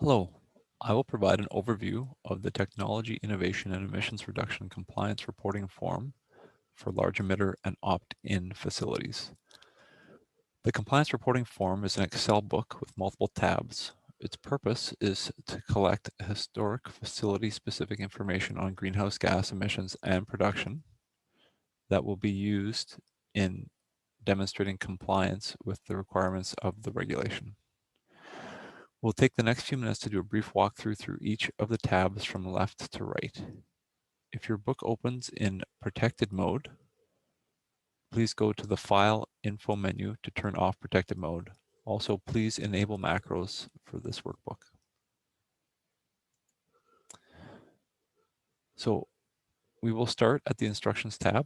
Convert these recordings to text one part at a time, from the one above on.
Hello, I will provide an overview of the Technology Innovation and Emissions Reduction Compliance Reporting Form for large emitter and opt-in facilities. The Compliance Reporting Form is an Excel book with multiple tabs. Its purpose is to collect historic facility-specific information on greenhouse gas emissions and production that will be used in demonstrating compliance with the requirements of the regulation. We'll take the next few minutes to do a brief walkthrough through each of the tabs from left to right. If your book opens in protected mode, please go to the File Info menu to turn off protected mode. Also, please enable macros for this workbook. So we will start at the Instructions tab.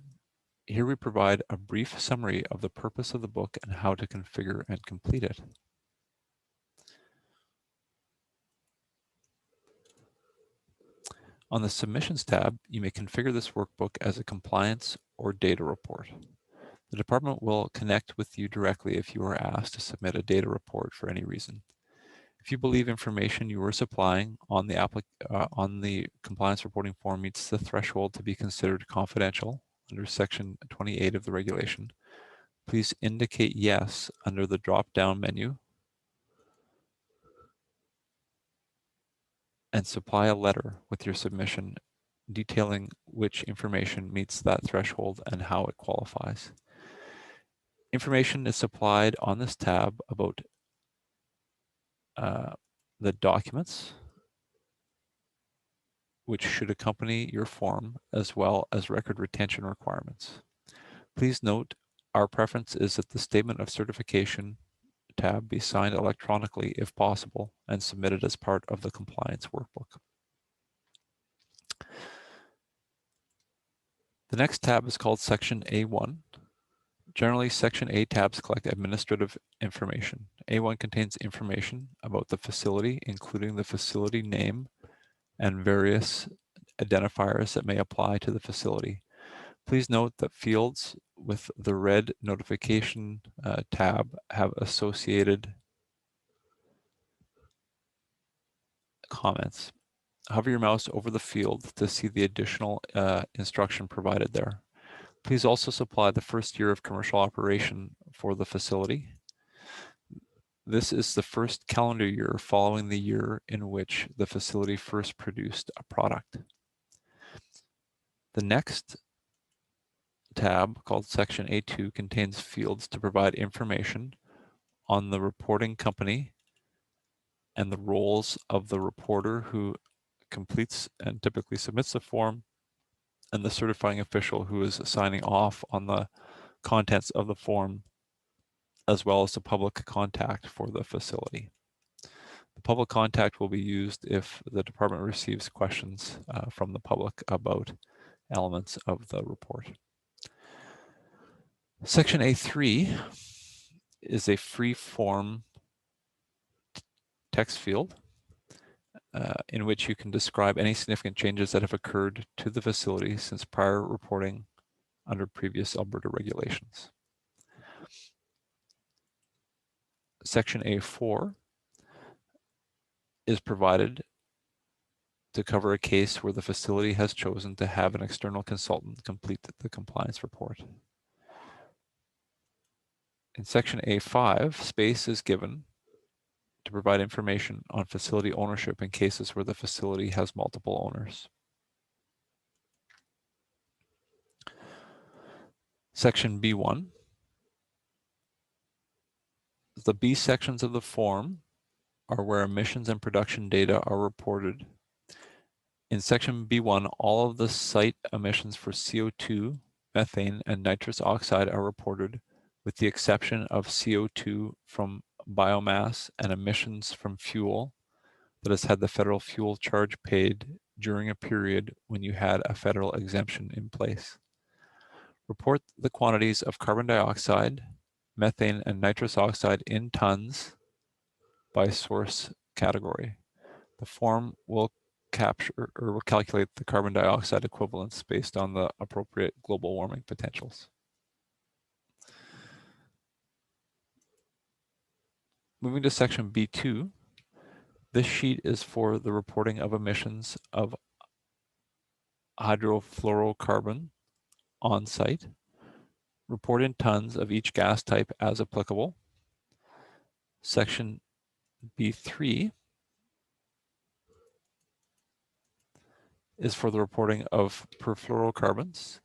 Here we provide a brief summary of the purpose of the book and how to configure and complete it. On the Submissions tab, you may configure this workbook as a compliance or data report. The department will connect with you directly if you are asked to submit a data report for any reason. If you believe information you are supplying on the compliance reporting form meets the threshold to be considered confidential under Section 28 of the regulation, please indicate yes under the drop-down menu and supply a letter with your submission detailing which information meets that threshold and how it qualifies. Information is supplied on this tab about the documents which should accompany your form, as well as record retention requirements. Please note, our preference is that the Statement of Certification tab be signed electronically if possible and submitted as part of the compliance workbook. The next tab is called Section A1. Generally, Section A tabs collect administrative information. A1 contains information about the facility, including the facility name and various identifiers that may apply to the facility. Please note that fields with the red notification tab have associated comments. Hover your mouse over the field to see the additional instruction provided there. Please also supply the first year of commercial operation for the facility. This is the first calendar year following the year in which the facility first produced a product. The next tab, called Section A2, contains fields to provide information on the reporting company and the roles of the reporter who completes and typically submits the form, and the certifying official who is signing off on the contents of the form, as well as the public contact for the facility. The public contact will be used if the department receives questions from the public about elements of the report. Section A3 is a free form text field in which you can describe any significant changes that have occurred to the facility since prior reporting under previous Alberta regulations. Section A4 is provided to cover a case where the facility has chosen to have an external consultant complete the compliance report. In Section A5, space is given to provide information on facility ownership in cases where the facility has multiple owners. Section B1. The B sections of the form are where emissions and production data are reported. In Section B1, all of the site emissions for CO2, methane, and nitrous oxide are reported, with the exception of CO2 from biomass and emissions from fuel that has had the federal fuel charge paid during a period when you had a federal exemption in place. Report the quantities of carbon dioxide, methane, and nitrous oxide in tons by source category. The form will capture or will calculate the carbon dioxide equivalents based on the appropriate global warming potentials. Moving to Section B2, This sheet is for the reporting of emissions of hydrofluorocarbon on site. Report in tons of each gas type as applicable. Section B3 is for the reporting of perfluorocarbons,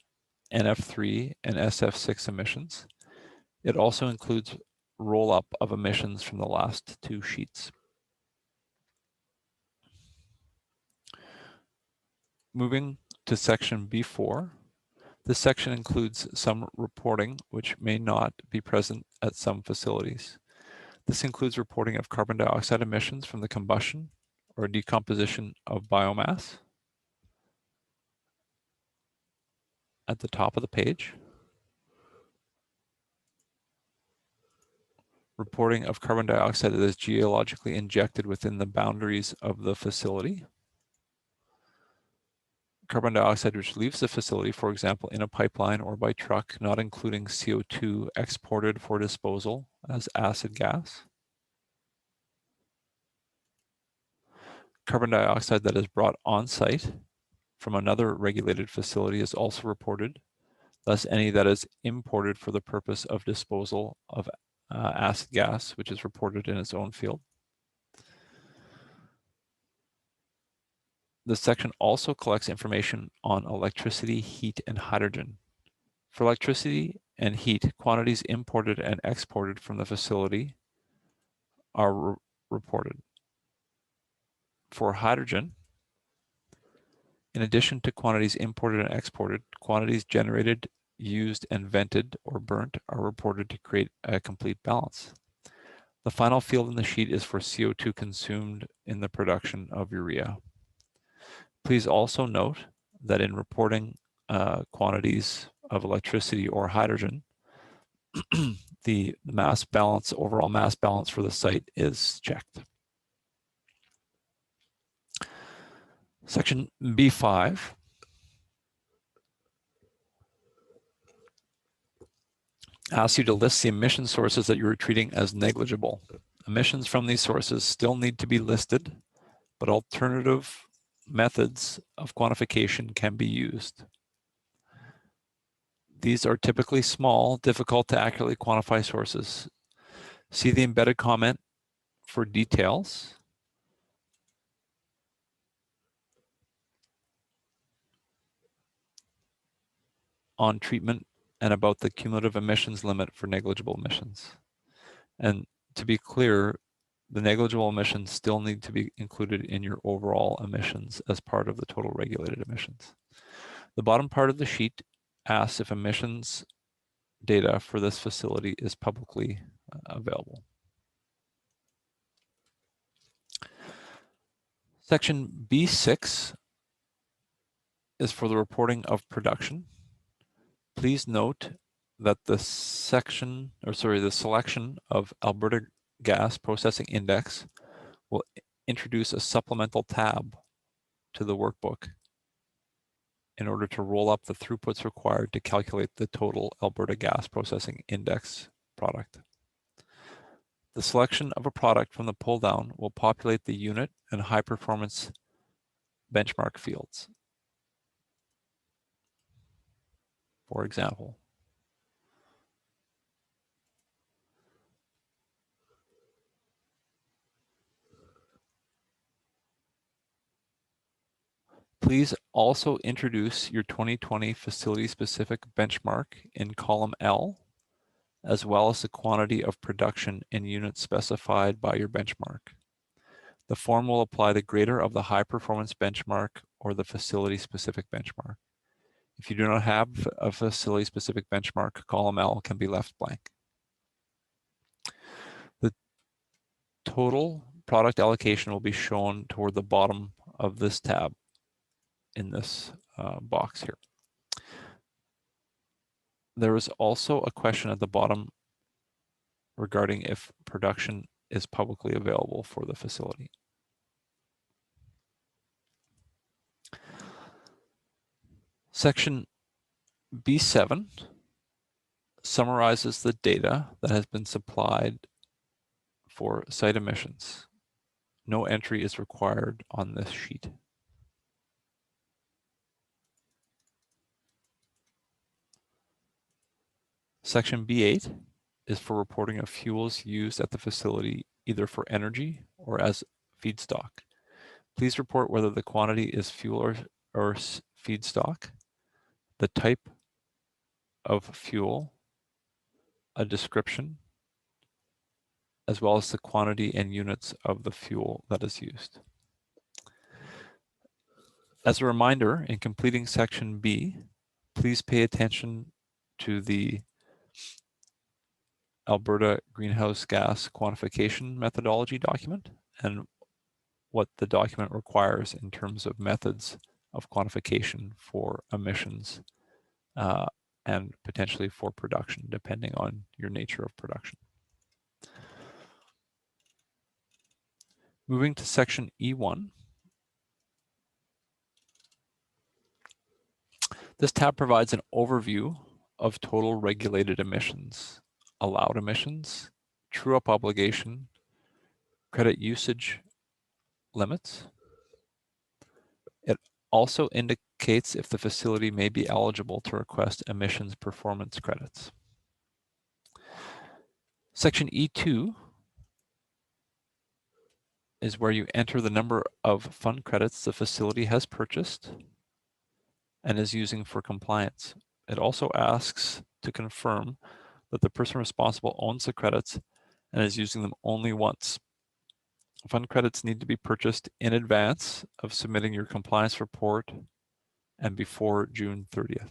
NF3 and SF6 emissions. It also includes roll-up of emissions from the last two sheets. Moving to section B4, this section includes some reporting which may not be present at some facilities. This includes reporting of carbon dioxide emissions from the combustion or decomposition of biomass at the top of the page. Reporting of carbon dioxide that is geologically injected within the boundaries of the facility. Carbon dioxide which leaves the facility, for example, in a pipeline or by truck, not including CO2 exported for disposal as acid gas. Carbon dioxide that is brought on site from another regulated facility is also reported, thus any that is imported for the purpose of disposal of acid gas, which is reported in its own field. This section also collects information on electricity, heat, and hydrogen. For electricity and heat, quantities imported and exported from the facility are reported. For hydrogen, in addition to quantities imported and exported, quantities generated, used, and vented or burnt are reported to create a complete balance. The final field in the sheet is for CO2 consumed in the production of urea. Please also note that in reporting quantities of electricity or hydrogen, the mass balance, overall mass balance for the site is checked. Section B5 asks you to list the emission sources that you are treating as negligible. Emissions from these sources still need to be listed, but alternative methods of quantification can be used. These are typically small, difficult to accurately quantify sources. See the embedded comment for details. On treatment and about the cumulative emissions limit for negligible emissions. And to be clear, the negligible emissions still need to be included in your overall emissions as part of the total regulated emissions. The bottom part of the sheet asks if emissions data for this facility is publicly available. Section B6 is for the reporting of production. Please note that the selection of Alberta Gas Processing Index will introduce a supplemental tab to the workbook in order to roll up the throughputs required to calculate the total Alberta Gas Processing Index product. The selection of a product from the pull down will populate the unit and high performance benchmark fields. For example, please also introduce your 2020 facility-specific benchmark in column L, as well as the quantity of production in units specified by your benchmark. The form will apply the greater of the high-performance benchmark or the facility-specific benchmark. If you do not have a facility-specific benchmark, column L can be left blank. The total product allocation will be shown toward the bottom of this tab in this box here. There is also a question at the bottom regarding if production is publicly available for the facility. Section B7 summarizes the data that has been supplied for site emissions. no entry is required on this sheet. Section B8 is for reporting of fuels used at the facility either for energy or as feedstock. Please report whether the quantity is fuel or feedstock, the type of fuel, a description, as well as the quantity and units of the fuel that is used. As a reminder, in completing section B, please pay attention to the Alberta greenhouse gas quantification methodology document and what the document requires in terms of methods of quantification for emissions and potentially for production, depending on your nature of production. Moving to section E1. This tab provides an overview of total regulated emissions, allowed emissions, true-up obligation, credit usage limits. It also indicates if the facility may be eligible to request emissions performance credits. Section E2 is where you enter the number of fund credits the facility has purchased and is using for compliance. It also asks to confirm that the person responsible owns the credits and is using them only once. Fund credits need to be purchased in advance of submitting your compliance report and before June 30th.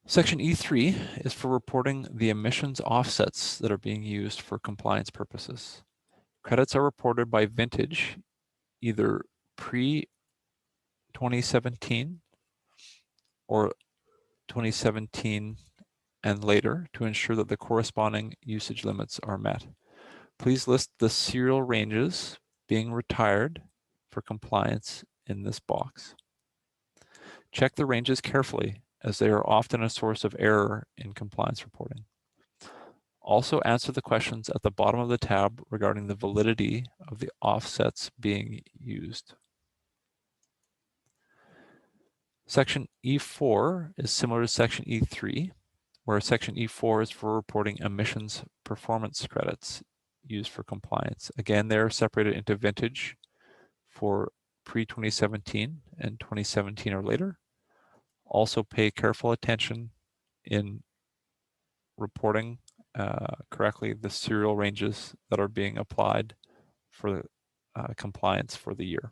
Section E3 is for reporting the emissions offsets that are being used for compliance purposes. Credits are reported by vintage, either pre-2017 or 2017 and later, to ensure that the corresponding usage limits are met. Please list the serial ranges being retired for compliance in this box. Check the ranges carefully, as they are often a source of error in compliance reporting. Also answer the questions at the bottom of the tab regarding the validity of the offsets being used. Section E4 is similar to section E3, where section E4 is for reporting emissions performance credits used for compliance. Again, they're separated into vintage for pre-2017 and 2017 or later. Also pay careful attention in reporting correctly the serial ranges that are being applied for compliance for the year.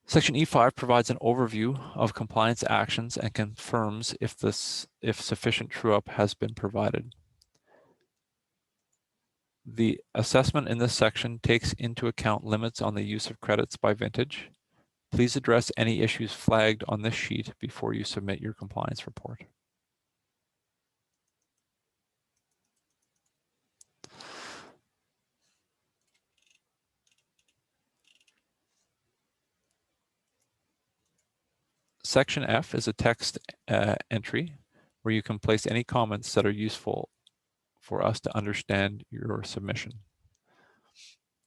Section E5 provides an overview of compliance actions and confirms if sufficient true-up has been provided. The assessment in this section takes into account limits on the use of credits by vintage. Please address any issues flagged on this sheet before you submit your compliance report. Section F is a text entry where you can place any comments that are useful for us to understand your submission.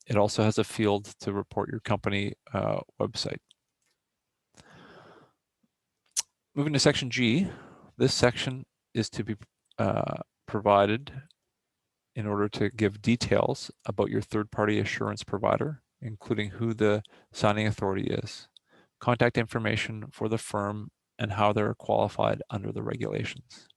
It also has a field to report your company website. Moving to section G, this section is to be provided in order to give details about your third-party assurance provider, including who the signing authority is, contact information for the firm, and how they're qualified under the regulations.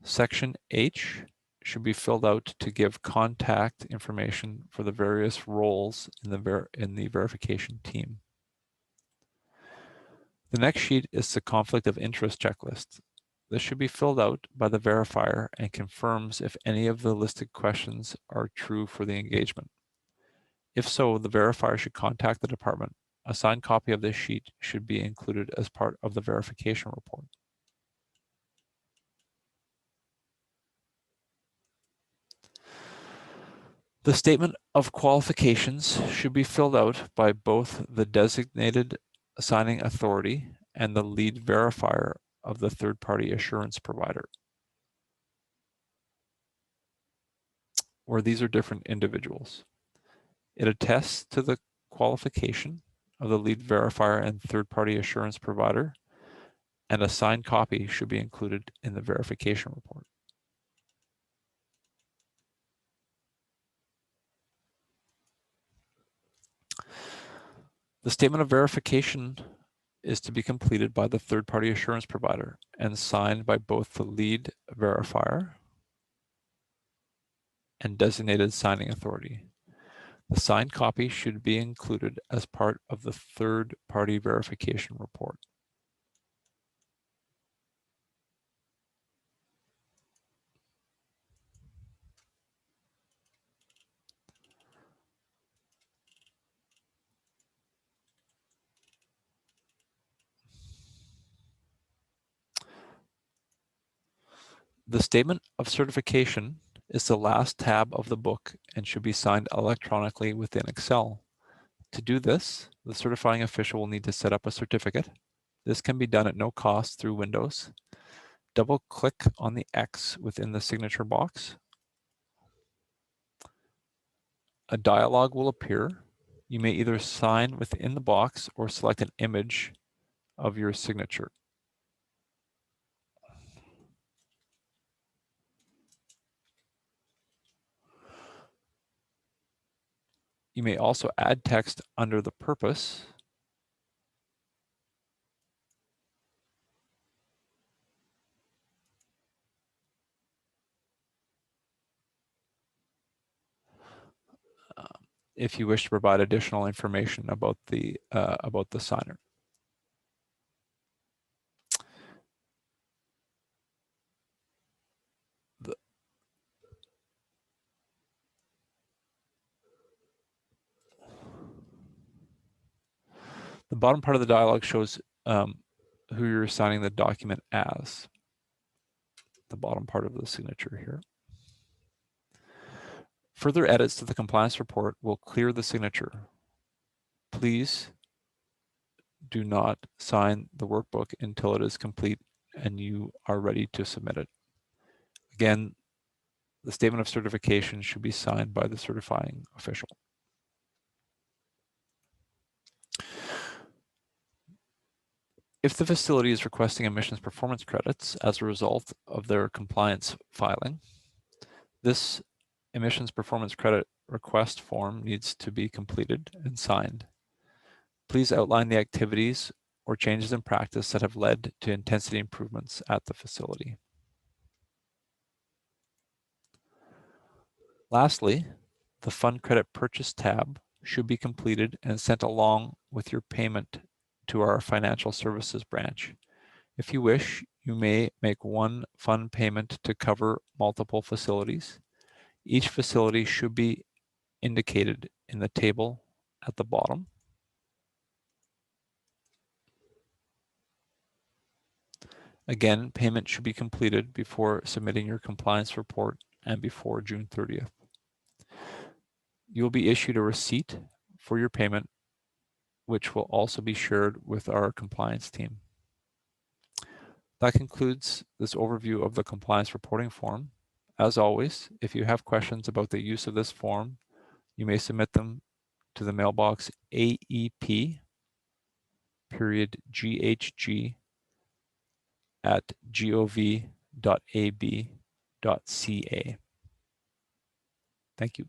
Section H should be filled out to give contact information for the various roles in the verification team. The next sheet is the conflict of interest checklist. This should be filled out by the verifier and confirms if any of the listed questions are true for the engagement. If so, the verifier should contact the department. A signed copy of this sheet should be included as part of the verification report. The statement of qualifications should be filled out by both the designated assigning authority and the lead verifier of the third-party assurance provider, where these are different individuals. It attests to the qualification of the lead verifier and third-party assurance provider, and a signed copy should be included in the verification report. The statement of verification is to be completed by the third-party assurance provider and signed by both the lead verifier and designated signing authority. The signed copy should be included as part of the third-party verification report. The statement of certification is the last tab of the book and should be signed electronically within Excel. To do this, the certifying official will need to set up a certificate. This can be done at no cost through Windows. Double-click on the X within the signature box. A dialog will appear. You may either sign within the box or select an image of your signature. You may also add text under the purpose if you wish to provide additional information about the signer. The bottom part of the dialog shows who you're signing the document as. The bottom part of the signature here. Further edits to the compliance report will clear the signature. Please do not sign the workbook until it is complete and you are ready to submit it. Again, the statement of certification should be signed by the certifying official. If the facility is requesting emissions performance credits as a result of their compliance filing, this emissions performance credit request form needs to be completed and signed. Please outline the activities or changes in practice that have led to intensity improvements at the facility. Lastly, the Fund Credit Purchase tab should be completed and sent along with your payment to our financial services branch. If you wish, you may make one fund payment to cover multiple facilities. Each facility should be indicated in the table at the bottom. Again, payment should be completed before submitting your compliance report and before June 30th. You will be issued a receipt for your payment, which will also be shared with our compliance team. That concludes this overview of the compliance reporting form. As always, if you have questions about the use of this form, you may submit them to the mailbox aep.ghg@gov.ab.ca. Thank you.